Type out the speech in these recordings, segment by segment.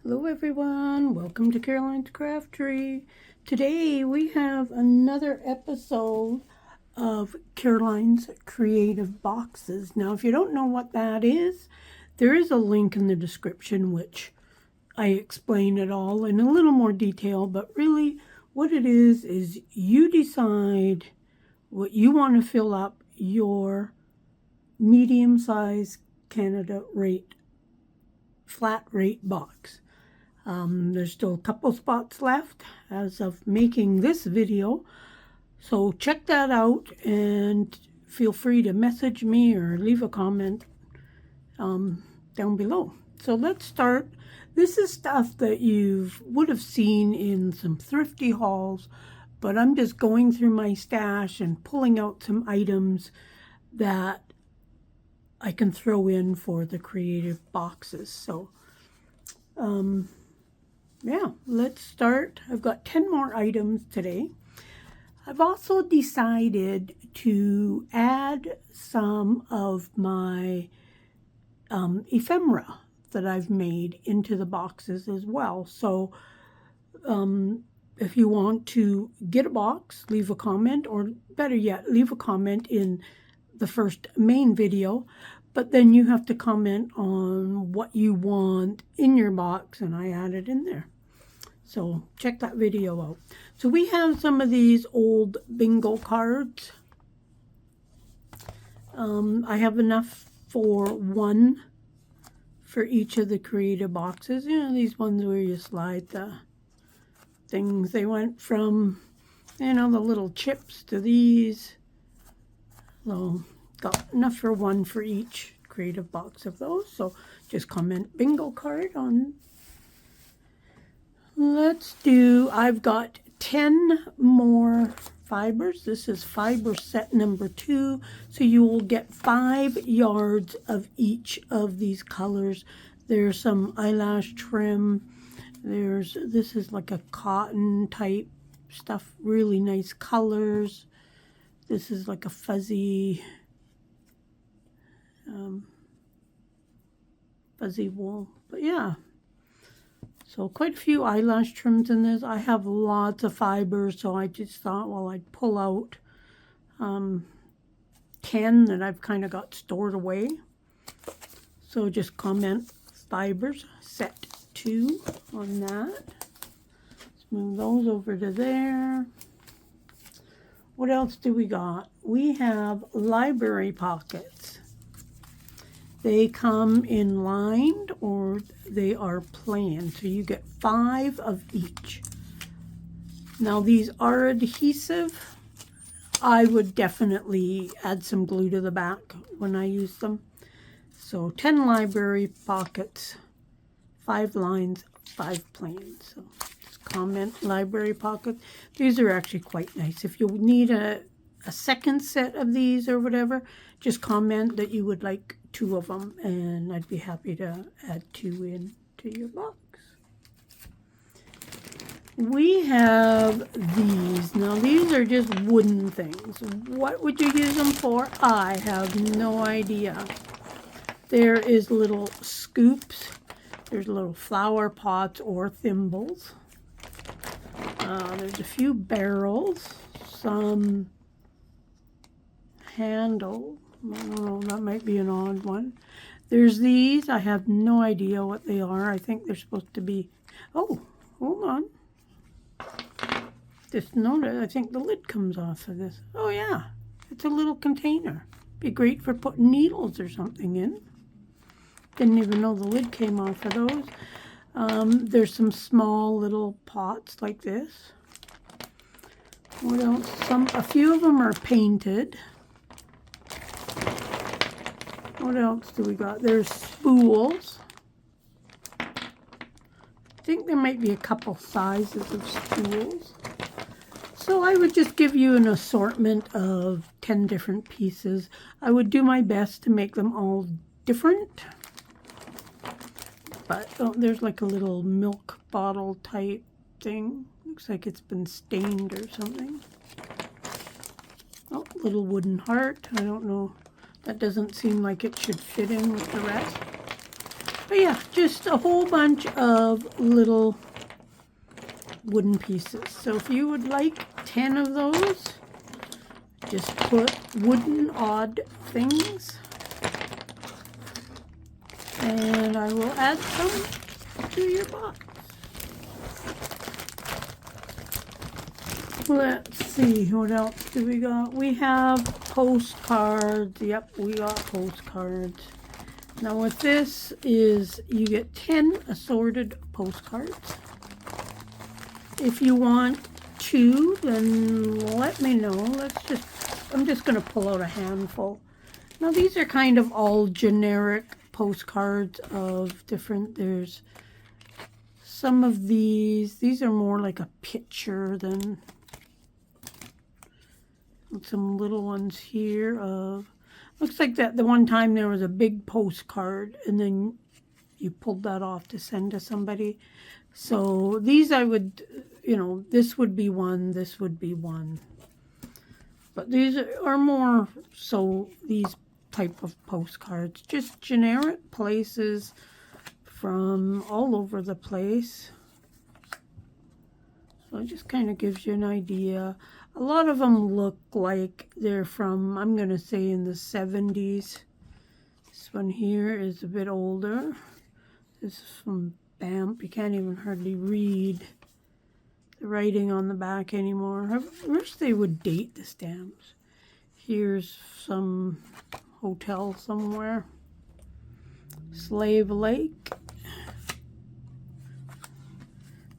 Hello everyone, welcome to Caroline's Craft Tree. Today we have another episode of Caroline's Creative Boxes. Now if you don't know what that is, there is a link in the description which I explain it all in a little more detail, but really what it is you decide what you want to fill up your medium-sized Canada rate flat rate box. There's still a couple spots left as of making this video, so check that out and feel free to message me or leave a comment down below. So let's start. This is stuff that you would have seen in some thrifty hauls, but I'm just going through my stash and pulling out some items that I can throw in for the creative boxes. So yeah, let's start. I've got 10 more items today. I've also decided to add some of my ephemera that I've made into the boxes as well. So if you want to get a box, leave a comment, or better yet, leave a comment in the first main video, but then you have to comment on what you want in your box, and I add it in there. So check that video out. So we have some of these old bingo cards. I have enough for one for each of the creative boxes. You know, these ones where you slide the things. They went from, you know, the little chips to these. So got enough for one for each creative box of those. So just comment bingo card on. Let's do, I've got 10 more fibers. This is fiber set number 2. So you will get 5 yards of each of these colors. There's some eyelash trim. This is like a cotton type stuff, really nice colors. This is like a fuzzy wool, but yeah. So quite a few eyelash trims in this. I have lots of fibers, so I just thought, well, I'd pull out 10 that I've kind of got stored away. So just comment fibers set 2 on that. Let's move those over to there. What else do we got? We have library pockets. They come in lined or they are plain. So you get 5 of each. Now these are adhesive. I would definitely add some glue to the back when I use them. So 10 library pockets, 5 lines, 5 plain. So just comment library pockets. These are actually quite nice. If you need a second set of these or whatever, just comment that you would like 2 of them, and I'd be happy to add 2 into your box. We have these. Now these are just wooden things. What would you use them for? I have no idea. There is little scoops. There's little flower pots or thimbles. There's a few barrels. Some handle. I don't know, that might be an odd one. There's these. I have no idea what they are. I think they're supposed to be... Oh, hold on. Just notice, I think the lid comes off of this. Oh, yeah. It's a little container. Be great for putting needles or something in. Didn't even know the lid came off of those. There's some small little pots like this. What else? A few of them are painted. What else do we got? There's spools. I think there might be a couple sizes of spools. So I would just give you an assortment of 10 different pieces. I would do my best to make them all different. But oh, there's like a little milk bottle type thing. Looks like it's been stained or something. Oh, little wooden heart. I don't know. That doesn't seem like it should fit in with the rest. But yeah, just a whole bunch of little wooden pieces. So if you would like 10 of those, just put wooden odd things. And I will add some to your box. Let's see, what else do we got? We have postcards. Yep, we got postcards. Now with this is you get 10 assorted postcards. If you want 2, then let me know. I'm just going to pull out a handful. Now these are kind of all generic postcards of different, there's some of these are more like a picture than some little ones here of, looks like that the one time there was a big postcard and then you pulled that off to send to somebody. So these I would, you know, this would be one, this would be one. But these are more so these type of postcards, just generic places from all over the place. So it just kind of gives you an idea. A lot of them look like they're from, I'm going to say, in the 70s. This one here is a bit older. This is from Bamp. You can't even hardly read the writing on the back anymore. I wish they would date the stamps. Here's some hotel somewhere. Slave Lake.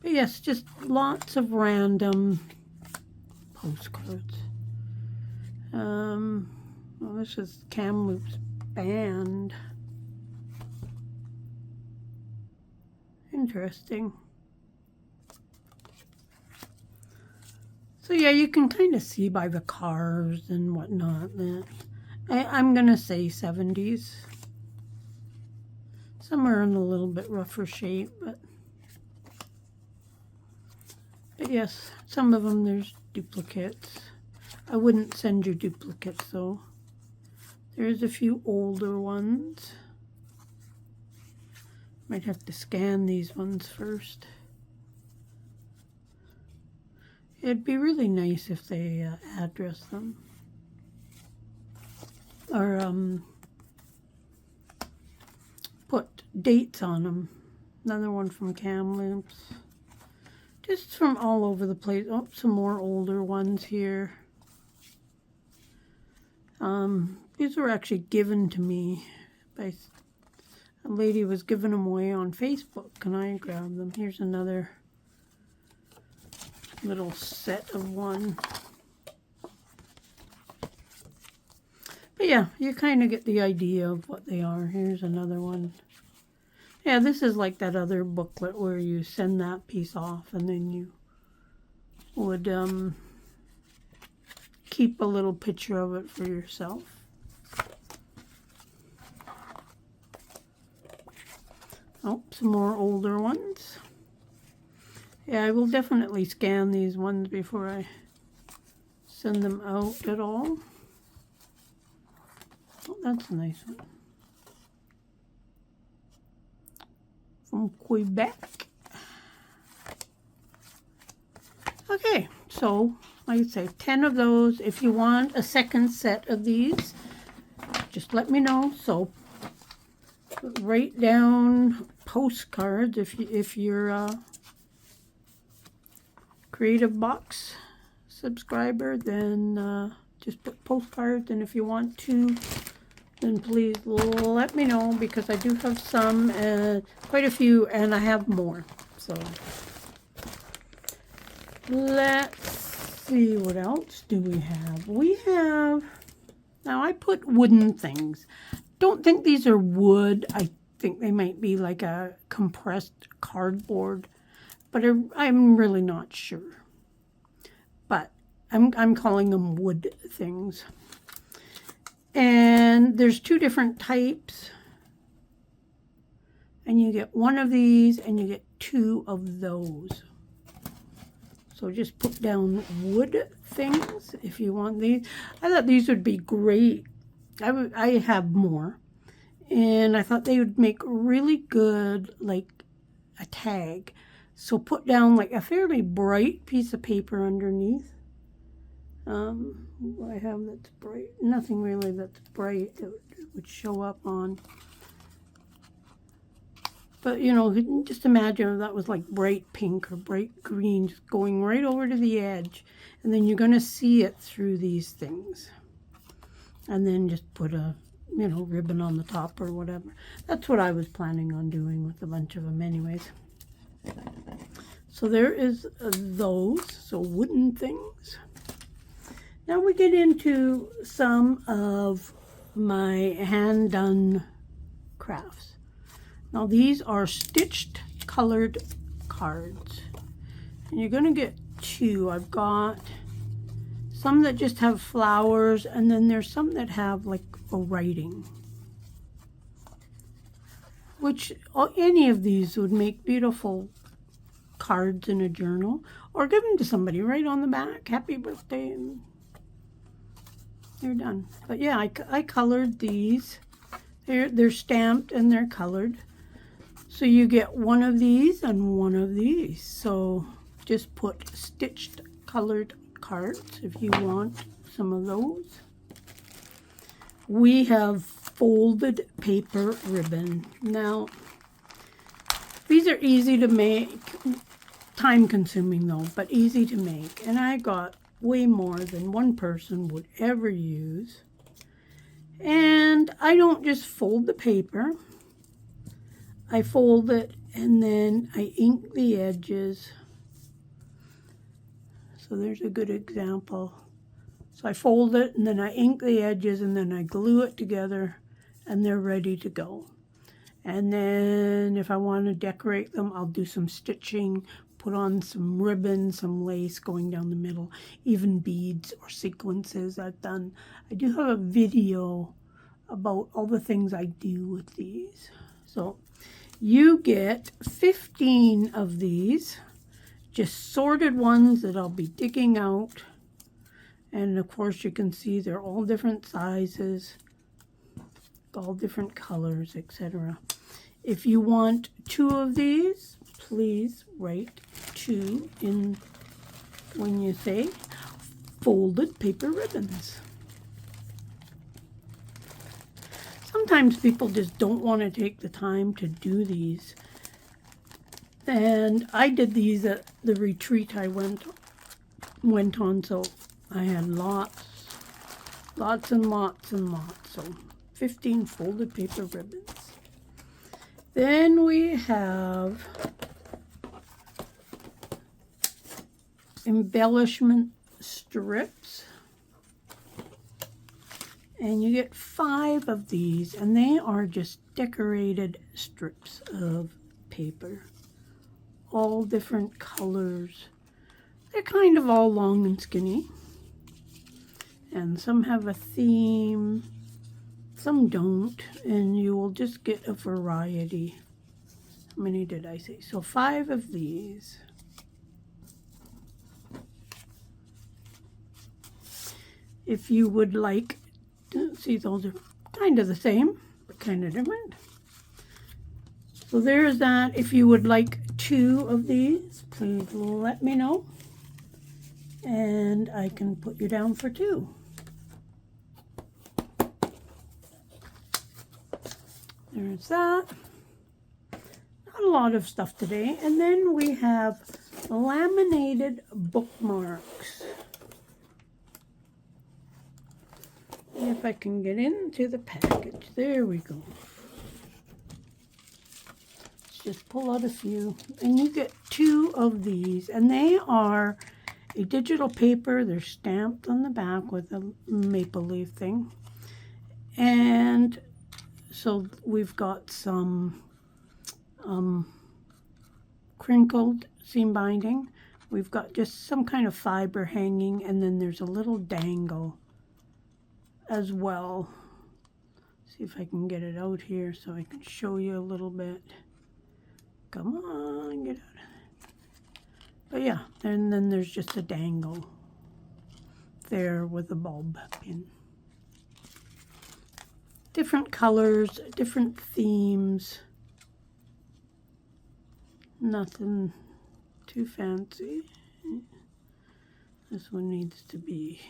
But yes, just lots of random postcards. Well, this is Kamloops Band. Interesting. So yeah, you can kind of see by the cars and whatnot that I'm gonna say 70s. Some are in a little bit rougher shape, but yes, some of them there's duplicates. I wouldn't send you duplicates though. There's a few older ones. Might have to scan these ones first. It'd be really nice if they address them. Or put dates on them. Another one from Kamloops. Just from all over the place. Oh, some more older ones here. These were actually given to me by a lady. Was giving them away on Facebook, and I grabbed them. Here's another little set of one. But yeah, you kind of get the idea of what they are. Here's another one. Yeah, this is like that other booklet where you send that piece off and then you would keep a little picture of it for yourself. Oh, some more older ones. Yeah, I will definitely scan these ones before I send them out at all. Oh, that's a nice one. From Quebec. Okay, so like I say, 10 of those. If you want a second set of these, just let me know. So write down postcards if you're a Creative Box subscriber, then just put postcards, and if you want to, then please let me know, because I do have some, quite a few, and I have more. So let's see, what else do we have? We have, now I put wooden things. Don't think these are wood. I think they might be like a compressed cardboard, but I'm really not sure. But I'm calling them wood things. And there's 2 different types. And you get 1 of these and you get 2 of those. So just put down wood things if you want these. I thought these would be great. I have more. And I thought they would make really good, like, a tag. So put down like a fairly bright piece of paper underneath. What I have that's bright, nothing really that's bright that would show up on. But, you know, just imagine if that was like bright pink or bright green, just going right over to the edge. And then you're going to see it through these things. And then just put a, you know, ribbon on the top or whatever. That's what I was planning on doing with a bunch of them anyways. So there is those, so wooden things. Now we get into some of my hand-done crafts. Now these are stitched colored cards. And you're going to get two. I've got some that just have flowers, and then there's some that have like a writing. Which any of these would make beautiful cards in a journal. Or give them to somebody right on the back. Happy birthday. And they're done. But yeah, I colored these. They're stamped and they're colored. So you get one of these and one of these. So just put stitched colored cards if you want some of those. We have folded paper ribbon. Now, these are easy to make, time consuming though, but easy to make. And I got way more than one person would ever use. And I don't just fold the paper. I fold it and then I ink the edges. So there's a good example. So I fold it and then I ink the edges and then I glue it together and they're ready to go. And then if I want to decorate them, I'll do some stitching, put on some ribbon, some lace going down the middle, even beads or sequences I've done. I do have a video about all the things I do with these. So you get 15 of these, just sorted ones that I'll be digging out. And of course you can see they're all different sizes, all different colors, etc. If you want 2 of these, please write 2 in when you say folded paper ribbons. Sometimes people just don't want to take the time to do these. And I did these at the retreat I went on, so I had lots and lots. So 15 folded paper ribbons. Then we have embellishment strips. And you get 5 of these, and they are just decorated strips of paper. All different colors. They're kind of all long and skinny. And some have a theme, some don't, and you will just get a variety. How many did I say? So 5 of these. If you would like, see, those are kind of the same, but kind of different. So there's that. If you would like 2 of these, please let me know. And I can put you down for 2. There's that. Not a lot of stuff today. And then we have laminated bookmarks. If I can get into the package. There we go. Let's just pull out a few. And you get 2 of these. And they are a digital paper. They're stamped on the back with a maple leaf thing. And so we've got some crinkled seam binding. We've got just some kind of fiber hanging, and then there's a little dangle as well. See if I can get it out here so I can show you a little bit. Come on, get out of it. But yeah, and then there's just a dangle there with a bulb pin. different colors, different themes. Nothing too fancy. This one needs to be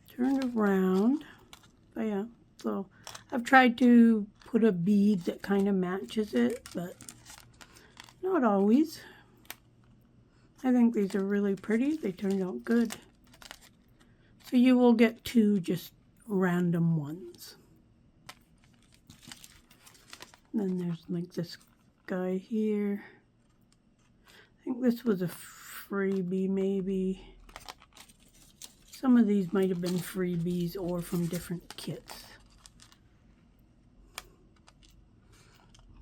turned around. But yeah, so I've tried to put a bead that kind of matches it, but not always. I think these are really pretty. They turned out good. So you will get 2 just random ones. Then there's like this guy here. I think this was a freebie maybe. Some of these might have been freebies or from different kits.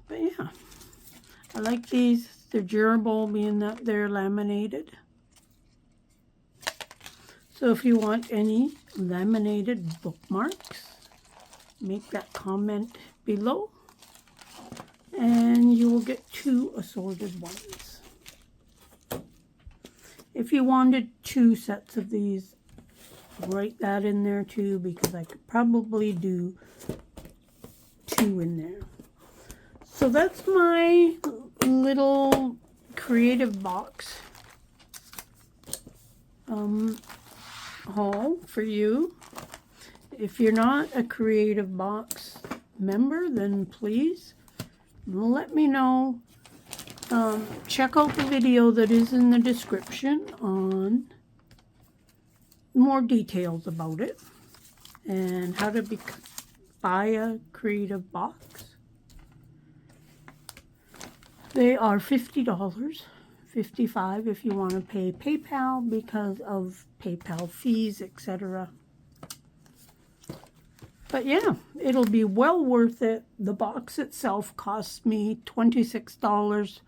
But yeah, I like these. They're durable, being that they're laminated. So if you want any laminated bookmarks, make that comment below and you will get 2 assorted ones. If you wanted 2 sets of these, write that in there too, because I could probably do 2 in there. So that's my little creative box haul for you. If you're not a Creative Box member, then please let me know. Check out the video that is in the description on more details about it and how to buy a Creative Box. They are $50, $55 if you want to pay PayPal because of PayPal fees, etc. But yeah, it'll be well worth it. The box itself costs me $26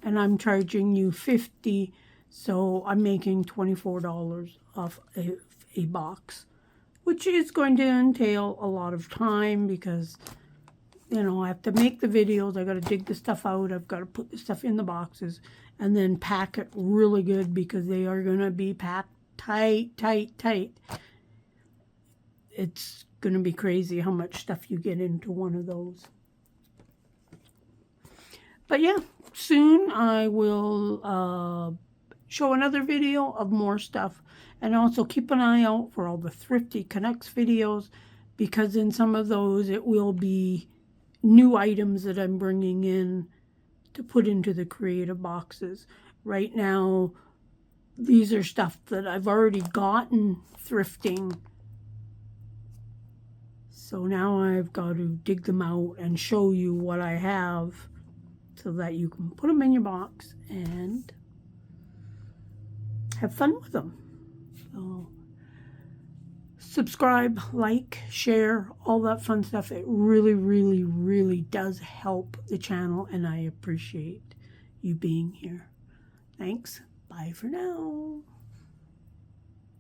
and I'm charging you $50, so I'm making $24 off a box, which is going to entail a lot of time because, you know, I have to make the videos, I got to dig the stuff out, I've got to put the stuff in the boxes, and then pack it really good because they are going to be packed tight, tight, tight. It's going to be crazy how much stuff you get into one of those. But yeah, soon I will show another video of more stuff, and also keep an eye out for all the Thrifty Canucks videos, because in some of those it will be new items that I'm bringing in to put into the creative boxes. Right now, these are stuff that I've already gotten thrifting. So now I've got to dig them out and show you what I have so that you can put them in your box and have fun with them. So subscribe, like, share, all that fun stuff. It really, really, really does help the channel, and I appreciate you being here. Thanks. Bye for now.